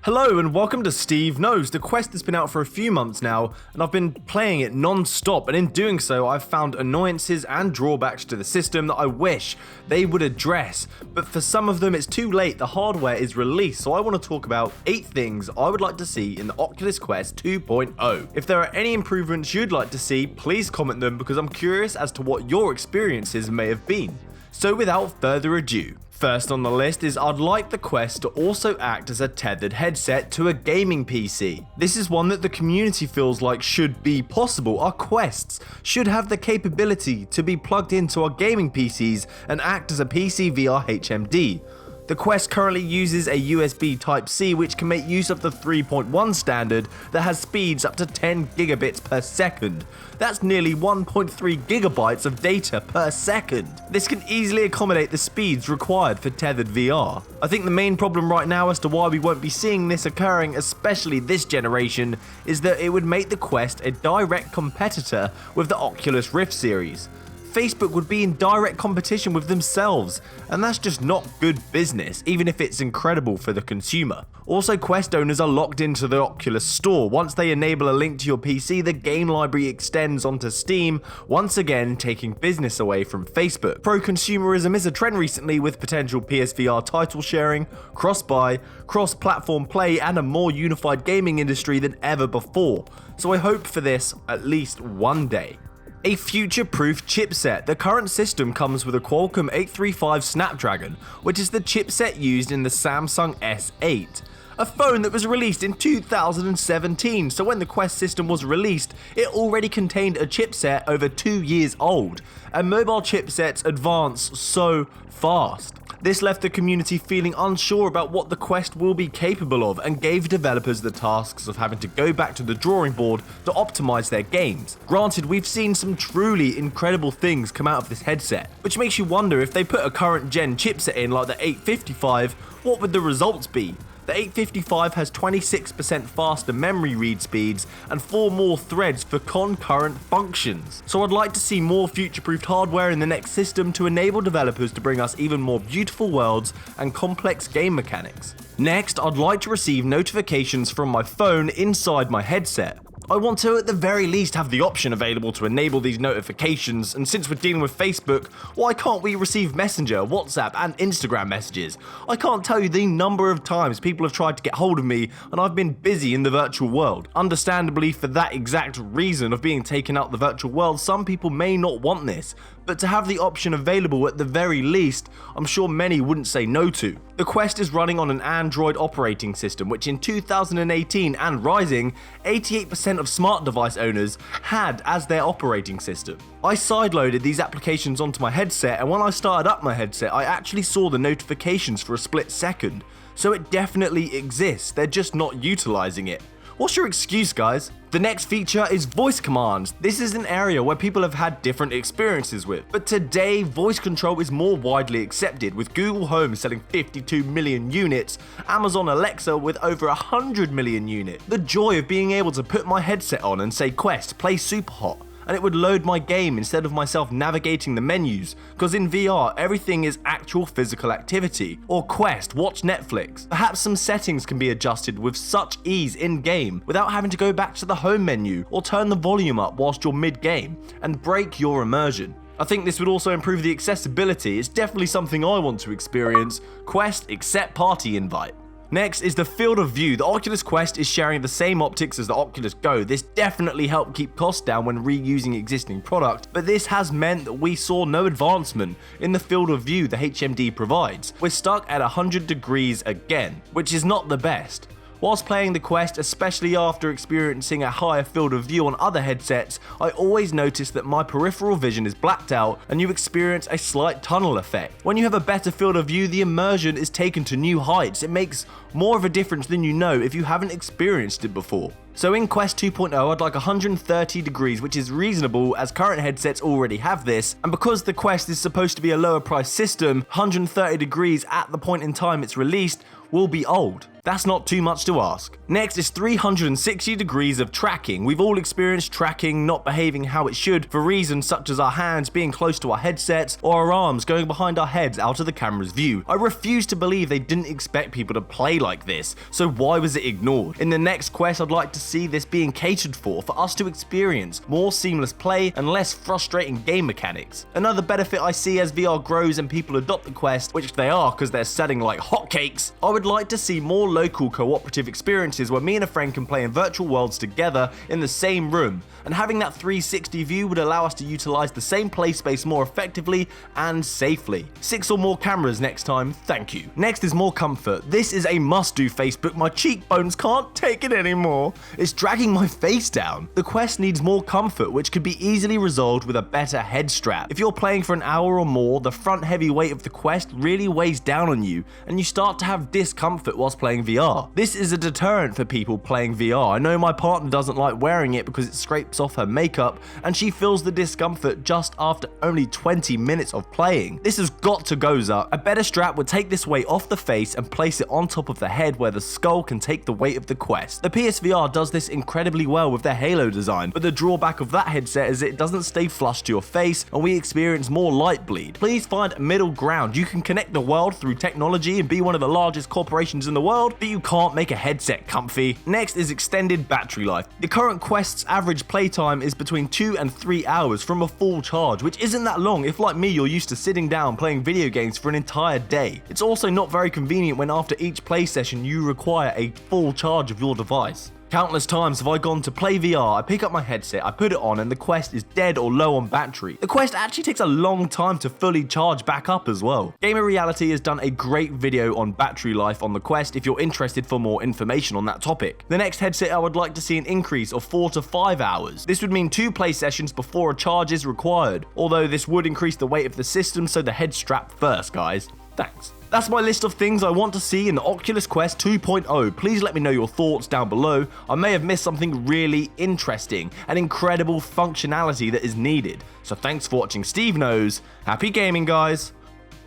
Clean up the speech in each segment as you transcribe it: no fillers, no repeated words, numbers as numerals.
Hello and welcome to Steve Knows. The Quest has been out for a few months now and I've been playing it non-stop, and in doing so I've found annoyances and drawbacks to the system that I wish they would address, but for some of them it's too late. The hardware is released, so I want to talk about 8 things I would like to see in the Oculus Quest 2.0. If there are any improvements you'd like to see, please comment them because I'm curious as to what your experiences may have been. So without further ado, first on the list is I'd like the Quest to also act as a tethered headset to a gaming PC. This is one that the community feels like should be possible. Our Quests should have the capability to be plugged into our gaming PCs and act as a PCVR HMD. The Quest currently uses a USB Type-C, which can make use of the 3.1 standard that has speeds up to 10 gigabits per second. That's nearly 1.3 gigabytes of data per second. This can easily accommodate the speeds required for tethered VR. I think the main problem right now as to why we won't be seeing this occurring, especially this generation, is that it would make the Quest a direct competitor with the Oculus Rift series. Facebook would be in direct competition with themselves, and that's just not good business, even if it's incredible for the consumer. Also, Quest owners are locked into the Oculus Store. Once they enable a link to your PC, the game library extends onto Steam, once again taking business away from Facebook. Pro-consumerism is a trend recently, with potential PSVR title sharing, cross-buy, cross-platform play, and a more unified gaming industry than ever before. So I hope for this at least one day. A future-proof chipset. The current system comes with a Qualcomm 835 Snapdragon, which is the chipset used in the Samsung S8, a phone that was released in 2017, so when the Quest system was released, it already contained a chipset over 2 years old, and mobile chipsets advance so fast. This left the community feeling unsure about what the Quest will be capable of and gave developers the tasks of having to go back to the drawing board to optimize their games. Granted, we've seen some truly incredible things come out of this headset, which makes you wonder if they put a current gen chipset in like the 855, what would the results be? The 855 has 26% faster memory read speeds and 4 more threads for concurrent functions. So I'd like to see more future-proofed hardware in the next system to enable developers to bring us even more beautiful worlds and complex game mechanics. Next, I'd like to receive notifications from my phone inside my headset. I want to at the very least have the option available to enable these notifications, and since we're dealing with Facebook, why can't we receive Messenger, WhatsApp and Instagram messages? I can't tell you the number of times people have tried to get hold of me and I've been busy in the virtual world. Understandably, for that exact reason of being taken out the virtual world, some people may not want this, but to have the option available at the very least, I'm sure many wouldn't say no to. The Quest is running on an Android operating system, which in 2018 and rising, 88% of smart device owners had as their operating system. I sideloaded these applications onto my headset, and when I started up my headset, I actually saw the notifications for a split second. So it definitely exists, they're just not utilizing it. What's your excuse, guys? The next feature is voice commands. This is an area where people have had different experiences with, but today voice control is more widely accepted, with Google Home selling 52 million units, Amazon Alexa with over 100 million units. The joy of being able to put my headset on and say, "Quest, play Superhot," and it would load my game instead of myself navigating the menus, because in VR everything is actual physical activity. Or Quest, watch Netflix. Perhaps some settings can be adjusted with such ease in-game without having to go back to the home menu or turn the volume up whilst you're mid-game and break your immersion. I think this would also improve the accessibility. It's definitely something I want to experience. Quest, accept party invite. Next is the field of view. The Oculus Quest is sharing the same optics as the Oculus Go. This definitely helped keep costs down when reusing existing product, but this has meant that we saw no advancement in the field of view the HMD provides. We're stuck at 100 degrees again, which is not the best. Whilst playing the Quest, especially after experiencing a higher field of view on other headsets, I always notice that my peripheral vision is blacked out and you experience a slight tunnel effect. When you have a better field of view, the immersion is taken to new heights. It makes more of a difference than you know if you haven't experienced it before. So in Quest 2.0, I'd like 130 degrees, which is reasonable as current headsets already have this, and because the Quest is supposed to be a lower price system, 130 degrees at the point in time it's released will be old. That's not too much to ask. Next is 360 degrees of tracking. We've all experienced tracking not behaving how it should for reasons such as our hands being close to our headsets or our arms going behind our heads out of the camera's view. I refuse to believe they didn't expect people to play like this, so why was it ignored? In the next Quest, I'd like to see this being catered for us to experience more seamless play and less frustrating game mechanics. Another benefit I see as VR grows and people adopt the Quest, which they are because they're selling like hotcakes, I would like to see more local cooperative experiences where me and a friend can play in virtual worlds together in the same room, and having that 360 view would allow us to utilize the same play space more effectively and safely. 6 or more cameras next time, thank you. Next is more comfort. This is a must-do Facebook, my cheekbones can't take it anymore. It's dragging my face down. The Quest needs more comfort, which could be easily resolved with a better head strap. If you're playing for an hour or more, the front heavy weight of the Quest really weighs down on you, and you start to have discomfort whilst playing VR. This is a deterrent for people playing VR. I know my partner doesn't like wearing it because it scrapes off her makeup and she feels the discomfort just after only 20 minutes of playing. This has got to go, Zuck. A better strap would take this weight off the face and place it on top of the head where the skull can take the weight of the Quest. The PSVR does this incredibly well with their Halo design, but the drawback of that headset is it doesn't stay flush to your face and we experience more light bleed. Please find a middle ground. You can connect the world through technology and be one of the largest corporations in the world, but you can't make a headset comfy. Next is extended battery life. The current Quest's average playtime is between 2 and 3 hours from a full charge, which isn't that long if, like me, you're used to sitting down playing video games for an entire day. It's also not very convenient when after each play session you require a full charge of your device. Countless times have I gone to play VR, I pick up my headset, I put it on and the Quest is dead or low on battery. The Quest actually takes a long time to fully charge back up as well. Gamer Reality has done a great video on battery life on the Quest if you're interested for more information on that topic. The next headset I would like to see an increase of 4 to 5 hours. This would mean 2 play sessions before a charge is required, although this would increase the weight of the system, so the head strap first, guys. Thanks. That's my list of things I want to see in the Oculus Quest 2.0. Please let me know your thoughts down below. I may have missed something really interesting and incredible functionality that is needed. So thanks for watching Steve Knows. Happy gaming, guys.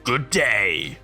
Good day.